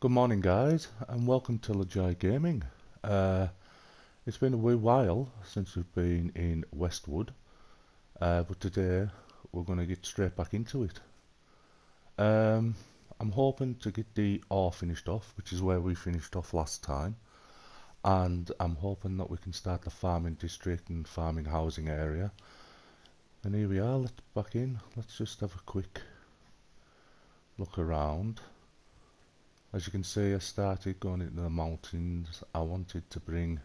Good morning, guys, and welcome to Lajai Gaming. Uh, it's been a wee while since we've been in Westwood, but today we're going to get straight back into it. Um, I'm hoping to get the ore finished off, which is where we finished off last time, and I'm hoping that we can start the farming district and farming housing area. And here we are, let's back in. Let's just have a quick look around. As you can see, I started going into the mountains. I wanted to bring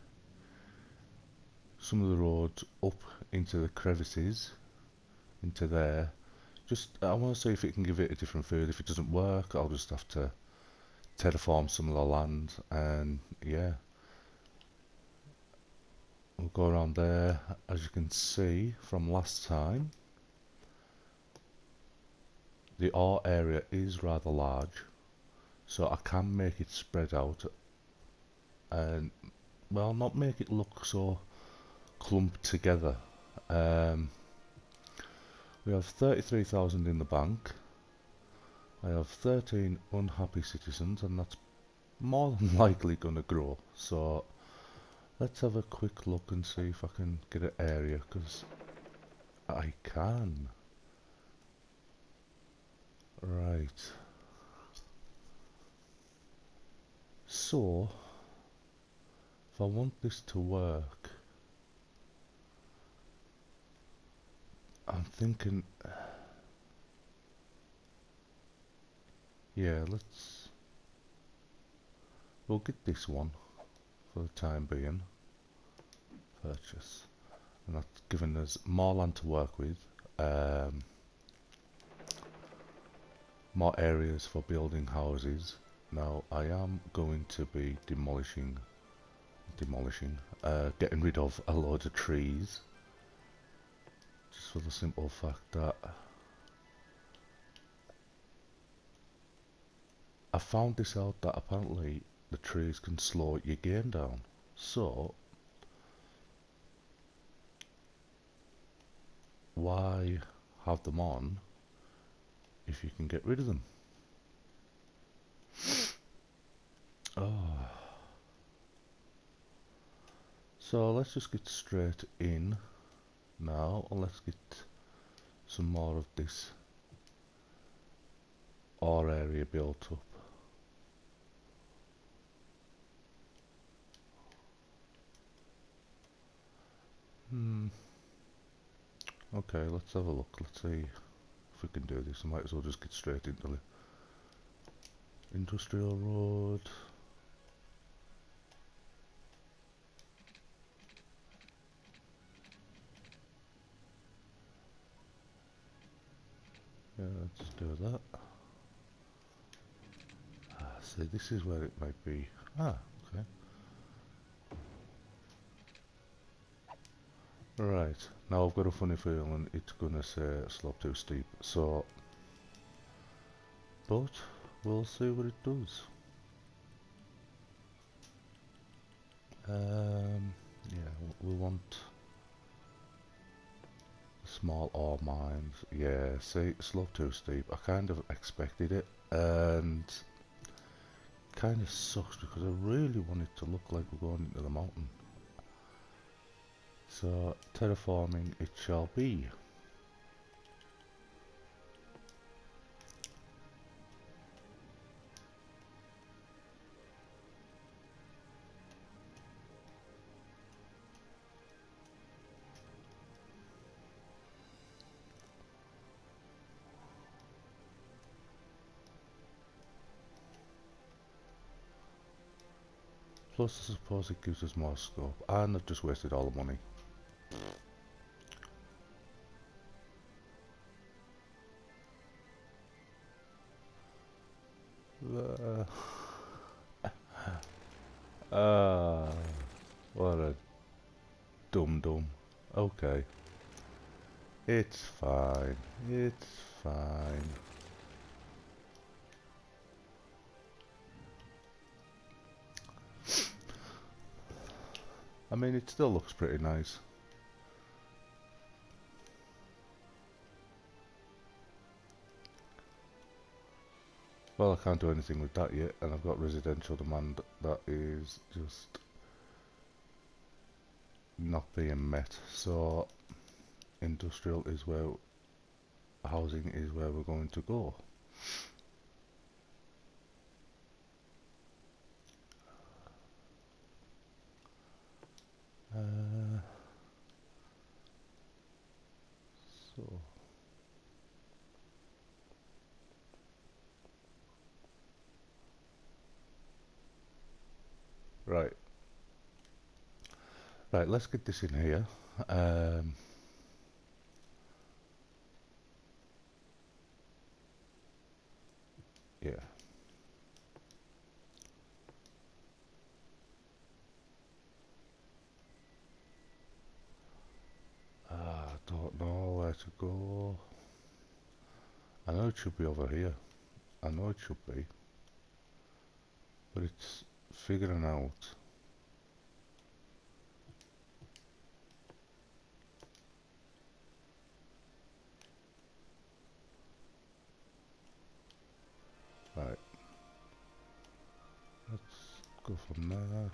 some of the roads up into the crevices, into there. Just, I want to see if it can give it a different feel. If it doesn't work, I'll just have to terraform some of the land, and yeah, we'll go around there. As you can see from last time, the ore area is rather large, so I can make it spread out and, well, not make it look so clumped together. Um, we have 33,000 in the bank. I have 13 unhappy citizens, and that's more than likely going to grow. So let's have a quick look and see if I can get an area, because I can. Right. So, if I want this to work, I'm thinking, yeah, we'll get this one for the time being. Purchase. And that's given us more land to work with, more areas for building houses. Now I am going to be getting rid of a load of trees, just for the simple fact that I found this out, that apparently the trees can slow your game down. So why have them on if you can get rid of them? Oh, so let's just get straight in now, and let's get some more of this ore area built up. Okay, let's have a look. Let's see if we can do this. I might as well just get straight into the industrial road. Yeah, let's do that. See, this is where it might be. Okay. Right, now I've got a funny feeling it's gonna say slope too steep, so, but we'll see what it does. Yeah, we want small ore mines. Yeah, see, slope too steep. I kind of expected it, and kind of sucks because I really want it to look like we're going into the mountain. So, terraforming it shall be. Plus, I suppose it gives us more scope, and I've just wasted all the money. Uh, ah, what a dum-dum. Okay, it's fine. It's fine. I mean, it still looks pretty nice. Well, I can't do anything with that yet, and I've got residential demand that is just not being met. So industrial is where, housing is where we're going to go. So right, right. Let's get this in here. Yeah. I don't know where to go. I know it should be over here. I know it should be, but it's figuring out. Right. Let's go from there.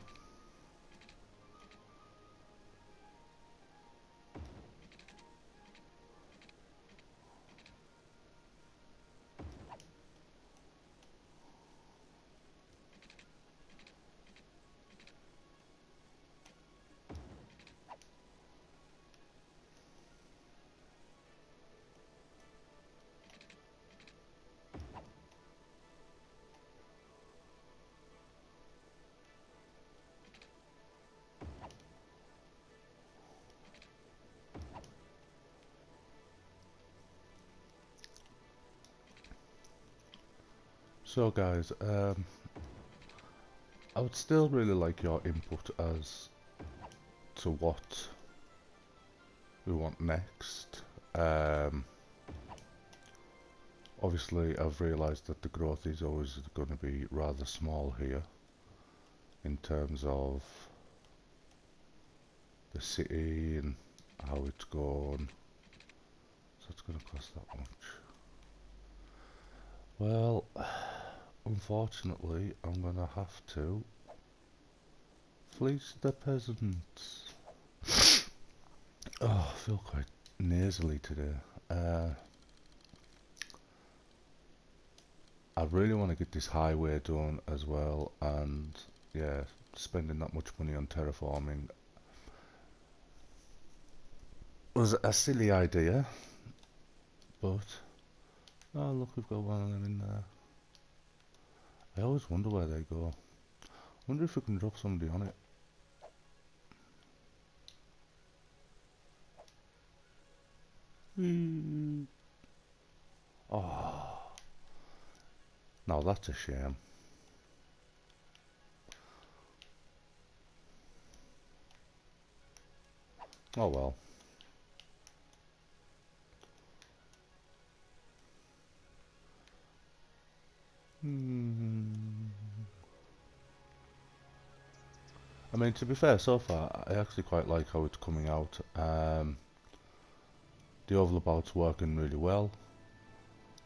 So guys, I would still really like your input as to what we want next. Obviously I've realised that the growth is always going to be rather small here in terms of the city and how it's gone. So it's going to cost that much. Well, unfortunately I'm going to have to fleece the peasants. Oh, I feel quite nasally today. I really want to get this highway done as well, and yeah, spending that much money on terraforming was a silly idea, but oh look, we've got one of them in there. I always wonder where they go. Wonder if we can drop somebody on it. Oh, now that's a shame. Oh well. I mean, to be fair, so far I actually quite like how it's coming out. The overlabout's working really well,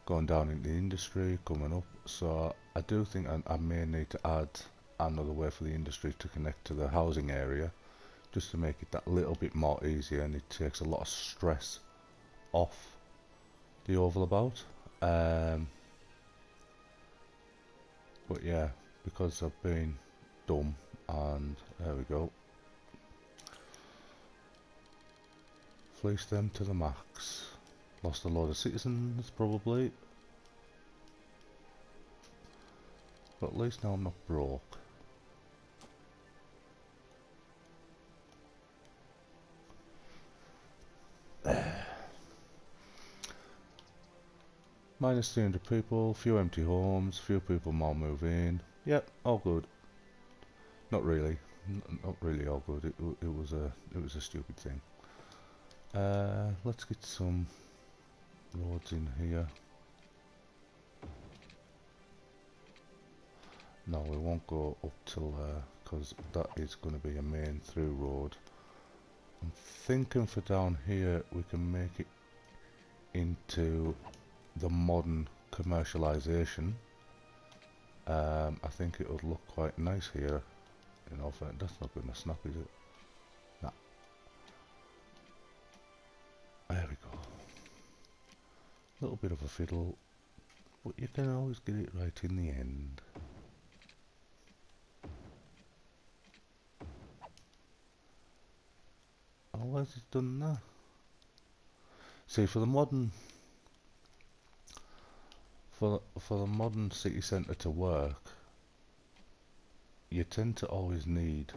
going down in the industry, coming up. So I do think I may need to add another way for the industry to connect to the housing area, just to make it that little bit more easier, and it takes a lot of stress off the overabout. But yeah, because I've been dumb, and there we go. Fleece them to the max. Lost a load of citizens probably, but at least now I'm not broke. Minus 300 people, few empty homes, few people more move in. Yep, all good. Not really, not really all good. It was a stupid thing. Let's get some roads in here. No, we won't go up till because that is going to be a main through road. I'm thinking for down here we can make it into the modern commercialization, I think it would look quite nice here. You know, that's not going to snap, is it? Nah. There we go. Little bit of a fiddle, but you can always get it right in the end. Oh, why has it done that? See, for the modern city centre to work, you tend to always need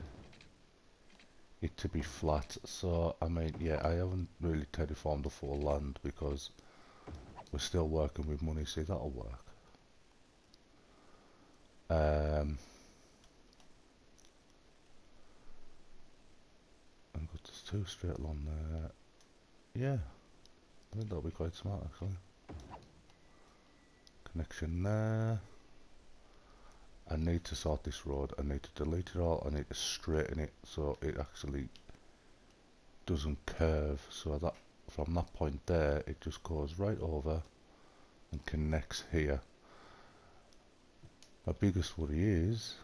it to be flat. So I mean, yeah, I haven't really terraformed the full land because we're still working with money. See, that'll work. And got this 2 straight along there. Yeah, I think that'll be quite smart actually. Connection there. I need to sort this road. I need to delete it all. I need to straighten it so it actually doesn't curve. So that from that point there, it just goes right over and connects here. My biggest worry is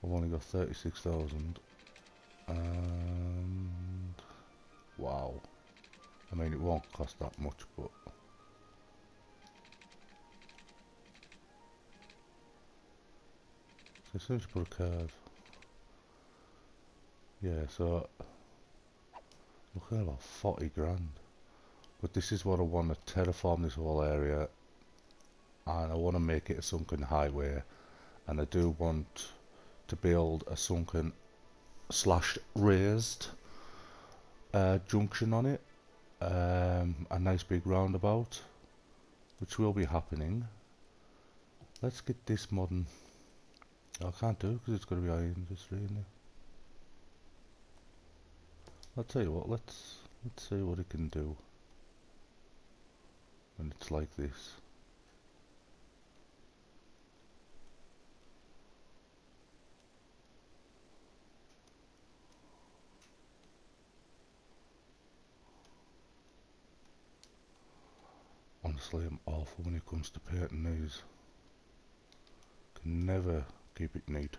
I've only got 36,000 and wow. I mean, it won't cost that much, but so as soon as you put a curve, yeah, so looking at about 40 grand. But this is what I want to terraform this whole area, and I want to make it a sunken highway, and I do want to build a sunken slash raised junction on it, a nice big roundabout, which will be happening. Let's get this modern. I can't do because it's going to be high industry in there. I'll tell you what, let's see what it can do when it's like this. Honestly, I'm awful when it comes to painting these. Can never keep it neat.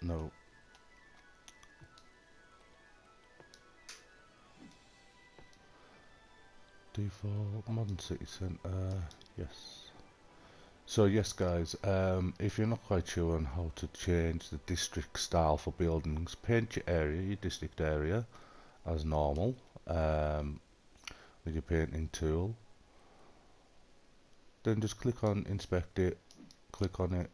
No. Default modern city centre, yes. So yes guys, if you're not quite sure on how to change the district style for buildings, paint your area, your district area, as normal, with your painting tool. Then just click on inspect it, click on it,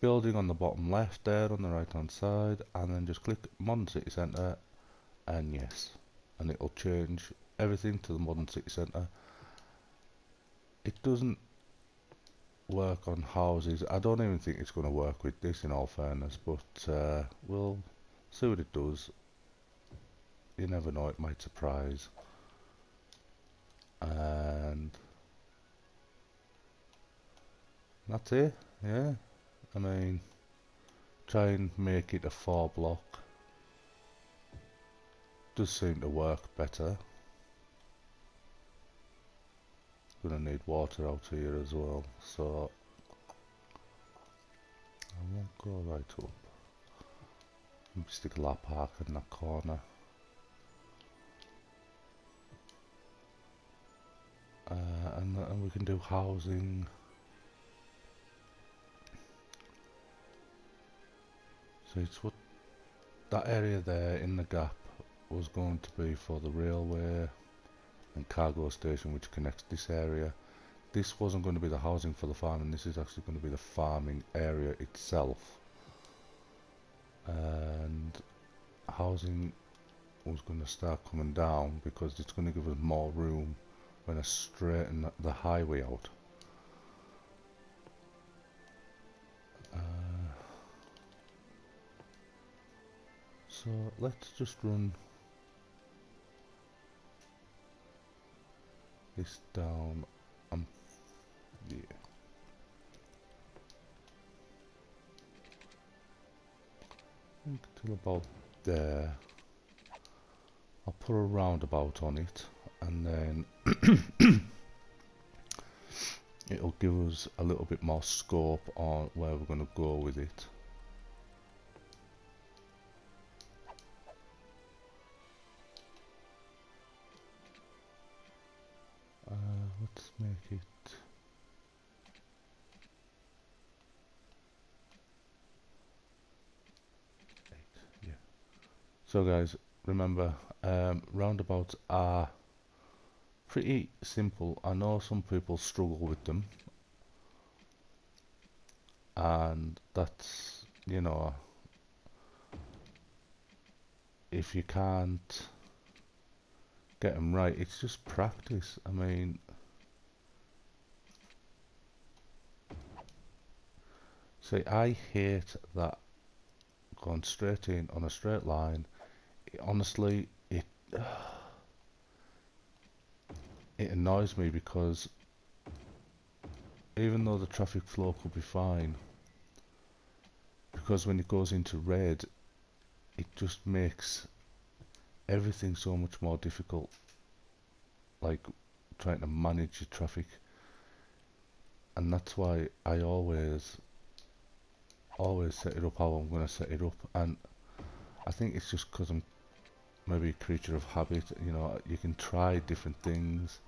building on the bottom left there on the right hand side, and then just click modern city centre, and yes, and it'll change everything to the modern city centre. It doesn't work on houses. I don't even think it's going to work with this in all fairness, but we'll see what it does. You never know, it might surprise. And that's it, yeah. I mean, try and make it a 4 block. Does seem to work better. Gonna need water out here as well, so I won't go right up. Maybe stick a lap park in that corner. And we can do housing. So it's what that area there in the gap was going to be for the railway and cargo station, which connects this area. This wasn't going to be the housing for the farming, this is actually going to be the farming area itself. And housing was going to start coming down because it's going to give us more room when I straighten the highway out. So let's just run this down. Yeah. I think till about there. I'll put a roundabout on it, and then it'll give us a little bit more scope on where we're going to go with it. Let's make it yeah. So guys, remember, roundabouts are pretty simple. I know some people struggle with them, and that's, you know, if you can't get them right, it's just practice. I mean, see, I hate that going straight in on a straight line. Honestly, it annoys me because even though the traffic flow could be fine, because when it goes into red, it just makes everything so much more difficult, like trying to manage your traffic. And that's why I always set it up how I'm going to set it up. And I think it's just because I'm maybe a creature of habit. You know, you can try different things.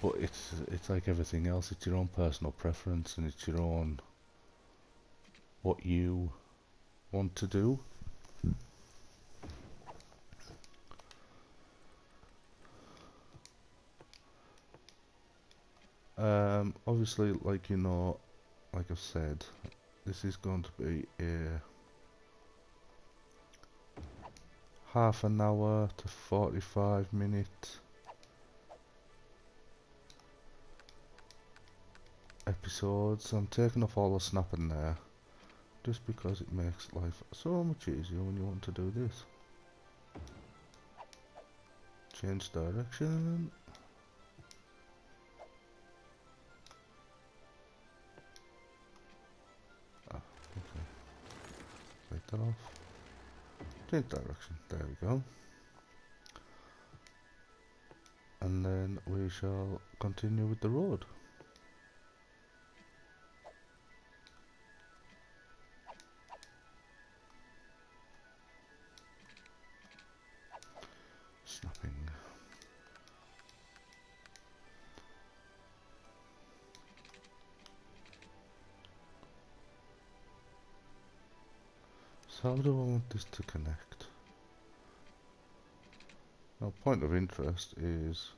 But it's like everything else. It's your own personal preference, and it's your own what you want to do. Obviously, like, you know, like I've said, this is going to be a half an hour to 45-minute episodes. I'm taking off all the snapping there, just because it makes life so much easier when you want to do this. Change direction. Ah, okay. Take that off. Change direction. There we go. And then we shall continue with the road. Snapping. So how do I want this to connect? Now, point of interest is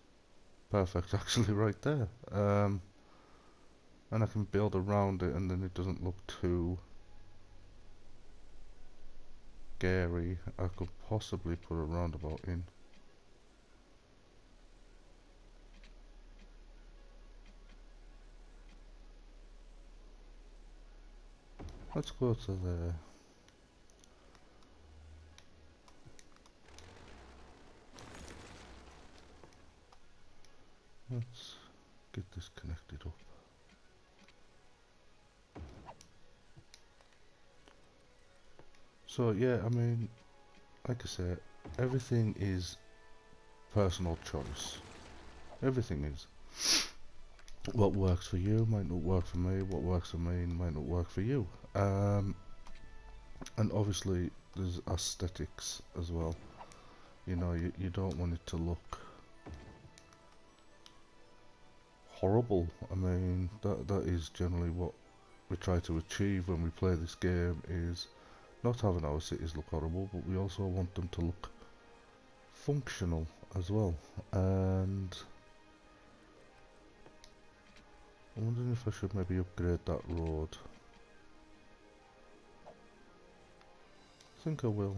perfect actually right there. And I can build around it, and then it doesn't look too scary. I could possibly put a roundabout in. Let's go to there. Let's get this connected up. So yeah, I mean, like I said, everything is personal choice. Everything is. What works for you might not work for me. What works for me might not work for you. And obviously there's aesthetics as well. You know, you don't want it to look horrible. I mean, that is generally what we try to achieve when we play this game, is not having our cities look horrible, but we also want them to look functional as well. And I'm wondering if I should maybe upgrade that road. I think I will.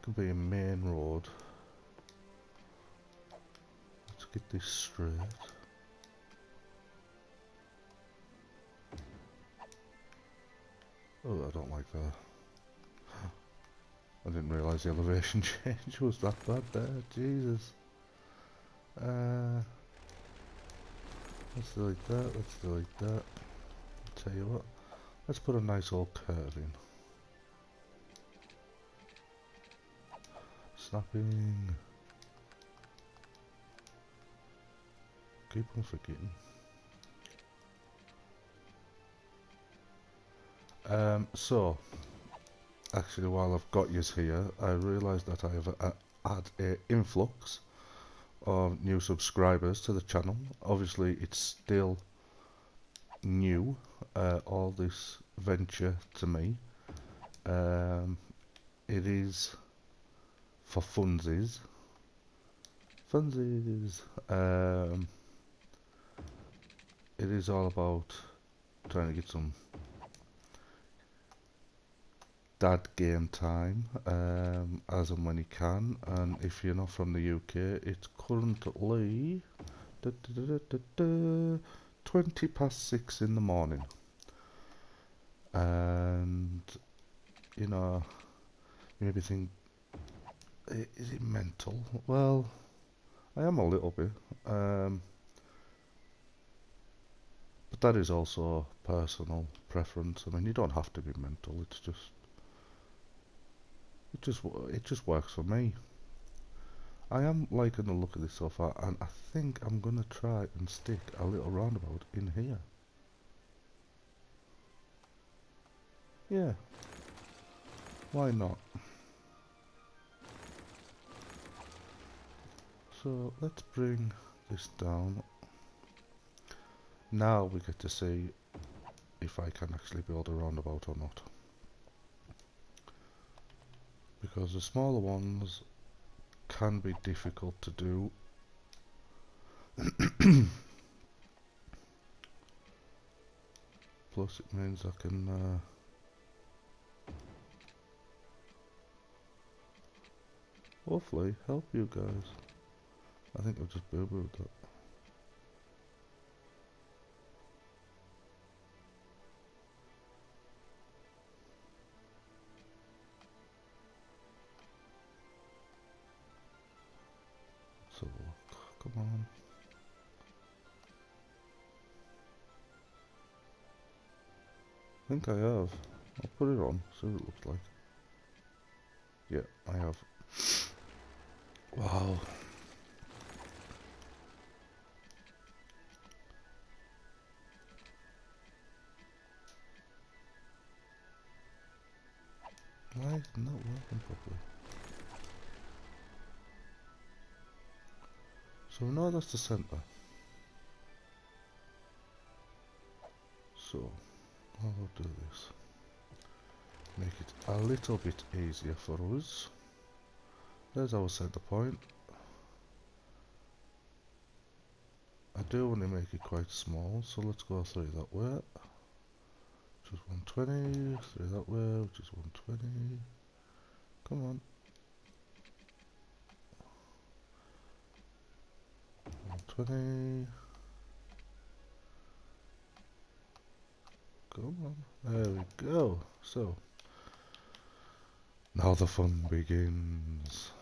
Could be a main road. Let's get this straight. Oh, I don't like that. I didn't realise the elevation change was that bad there. Jesus. Let's delete that. Let's delete that. tell you what, let's put a nice old curve in. Snapping. Keep on forgetting. So, actually while I've got yous here, I realised that I have had an influx of new subscribers to the channel. Obviously it's still new, all this venture to me. It is for funsies. It is all about trying to get some dad game time, as and when you can. And if you're not from the UK, it's currently 20 past 6 in the morning. And you know, you maybe think, is it mental? Well, I am a little bit, but that is also personal preference. I mean, you don't have to be mental. It's just, it just works for me. I am liking the look of this so far, and I think I'm gonna try and stick a little roundabout in here. Yeah, why not? So let's bring this down. Now we get to see if I can actually build a roundabout or not. Because the smaller ones can be difficult to do. Plus it means I can hopefully help you guys. I think I've just boo-booed that. So come on. I think I have. I'll put it on, see what it looks like. Yeah, I have. Wow. Why isn't that working properly? So now that's the centre. So, how will do this? Make it a little bit easier for us. There's our centre point. I do want to make it quite small, so let's go 3 that way. Which is 120, 3 that way, which is 120. Come on. 120. Come on. There we go. So, now the fun begins.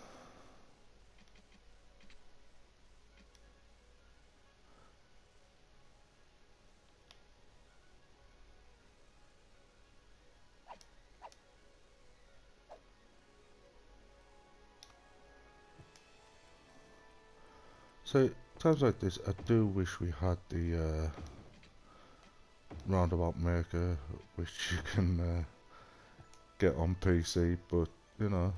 So, times like this, I do wish we had the roundabout maker, which you can get on PC, but you know,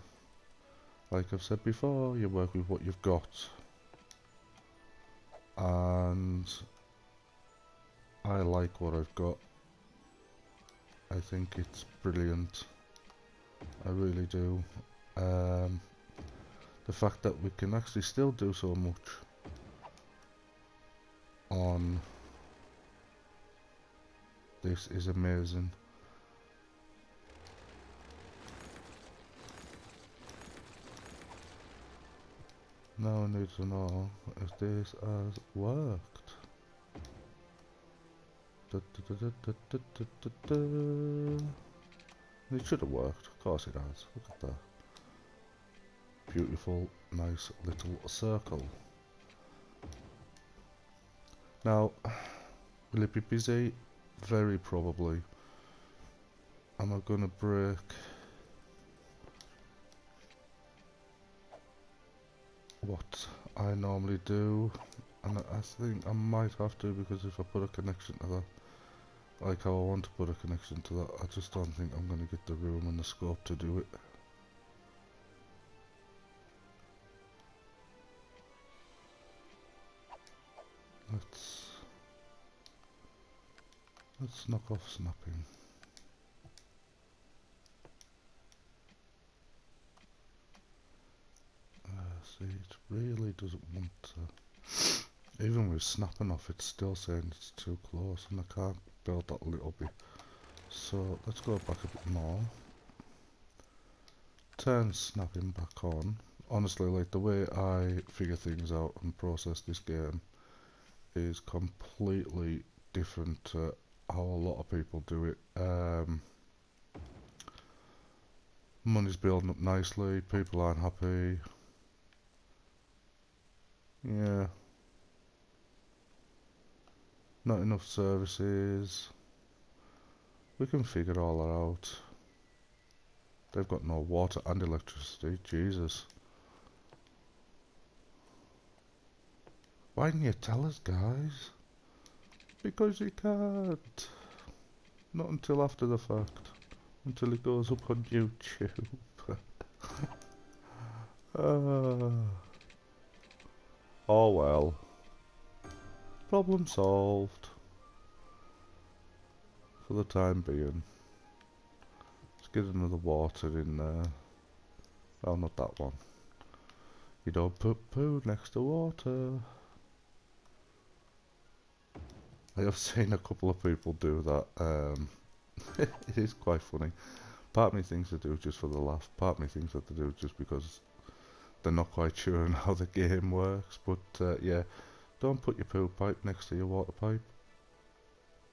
like I've said before, you work with what you've got, and I like what I've got. I think it's brilliant, I really do. The fact that we can actually still do so much on this is amazing. Now I need to know if this has worked. It should have worked, of course it has. Look at that. Beautiful, nice little circle. Now, will it be busy? very probably, am I gonna break what I normally do? And I think I might have to, because if I put a connection to that, like how I want to put a connection to that, I just don't think I'm gonna get the room and the scope to do it. Let's knock off snapping. See, it really doesn't want to. Even with snapping off, it's still saying it's too close, and I can't build that little bit. So let's go back a bit more. Turn snapping back on. Honestly, like, the way I figure things out and process this game is completely different to how a lot of people do it. Money's building up nicely, people aren't happy. Yeah. Not enough services. We can figure all that out. They've got no water and electricity, Jesus. Why didn't you tell us, guys? Because you can't. Not until after the fact. Until it goes up on YouTube. Oh well. Problem solved. For the time being. Let's get another water in there. Oh, not that one. You don't put poo next to water. I have seen a couple of people do that. It is quite funny. Part of me thinks they do it just for the laugh. Part of me thinks that they do it just because they're not quite sure on how the game works. But yeah, don't put your poo pipe next to your water pipe.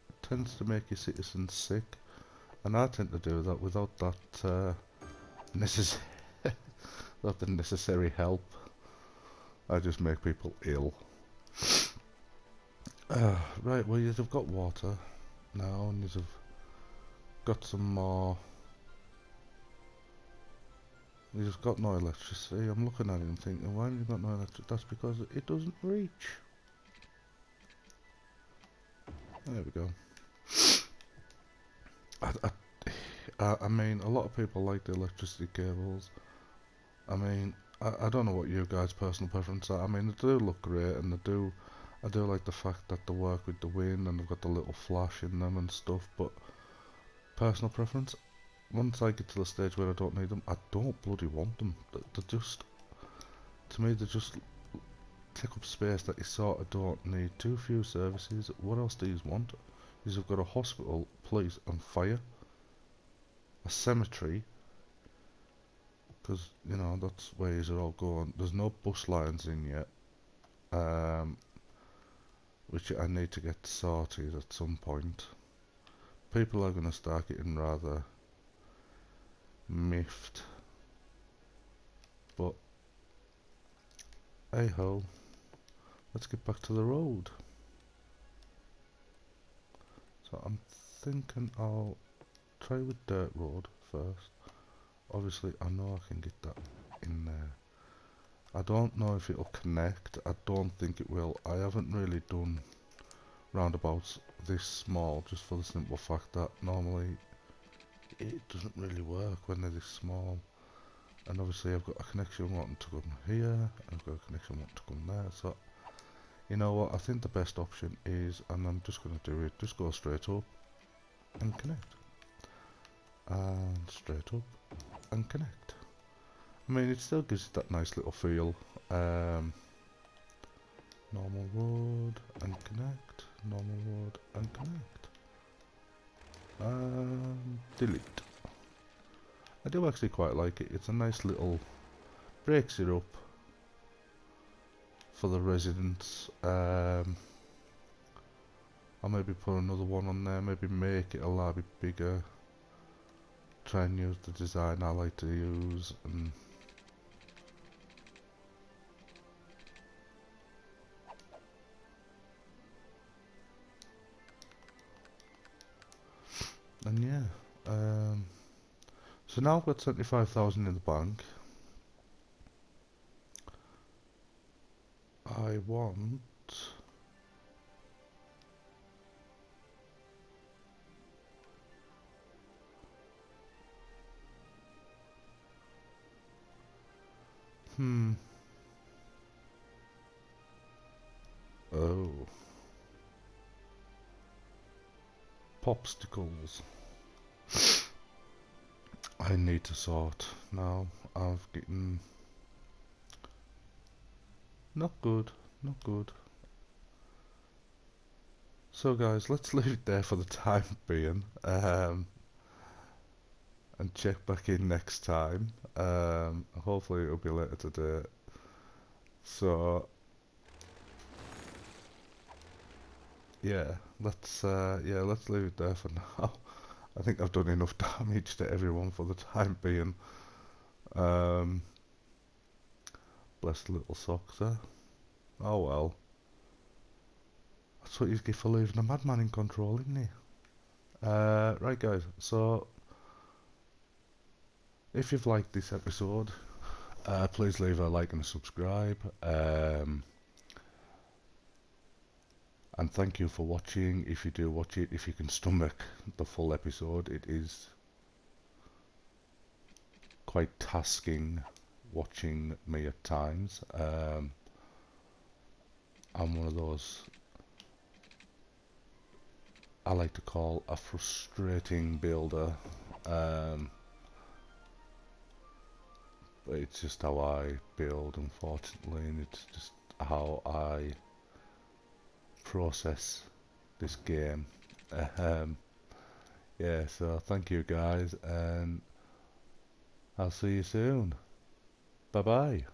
It tends to make your citizens sick. And I tend to do that without that without the necessary help. I just make people ill. Right, well, you've got water now, and you've got some more. You've got no electricity. I'm looking at it and thinking, why have you got no electricity? That's because it doesn't reach. There we go. I mean, a lot of people like the electricity cables. I mean, I don't know what you guys' personal preference are. I mean, they do look great, and I do like the fact that they work with the wind, and they've got the little flash in them and stuff, but personal preference, once I get to the stage where I don't need them, I don't bloody want them. They're just, to me, they just take up space that you sort of don't need. Too few services. What else do you want? You've got a hospital, police and fire, a cemetery, because, you know, that's where you're all going. There's no bus lines in yet, which I need to get sorted at some point. People are going to start getting rather miffed, but hey ho, let's get back to the road. So I'm thinking I'll try with dirt road first. Obviously I know I can get that in there. I don't know if it'll connect. I don't think it will. I haven't really done roundabouts this small, just for the simple fact that normally it doesn't really work when they're this small. And obviously I've got a connection wanting to come here, and I've got a connection wanting to come there, so you know what, I think the best option is, and I'm just going to do it, just go straight up and connect. And straight up and connect. I mean, it still gives it that nice little feel. Normal road and connect, normal road and connect. And delete. I do actually quite like it. It's a nice little, breaks it up for the residents. I'll maybe put another one on there, maybe make it a lot bit bigger. Try and use the design I like to use, and And yeah, so now I've got 75,000 in the bank. I want... Oh. Popsicles. I need to sort now. I've getting... Not good. Not good. So guys, let's leave it there for the time being. And check back in next time. Hopefully it'll be later today. So yeah, let's leave it there for now. I think I've done enough damage to everyone for the time being. Bless the little socks there. Oh well. That's what you get for leaving a madman in control, isn't he? Right guys, so if you've liked this episode, please leave a like and a subscribe. And thank you for watching. If you do watch it, if you can stomach the full episode, it is quite tasking watching me at times. I'm one of those I like to call a frustrating builder, but it's just how I build, unfortunately, and it's just how I process this game. Yeah, so thank you guys, and I'll see you soon. Bye bye.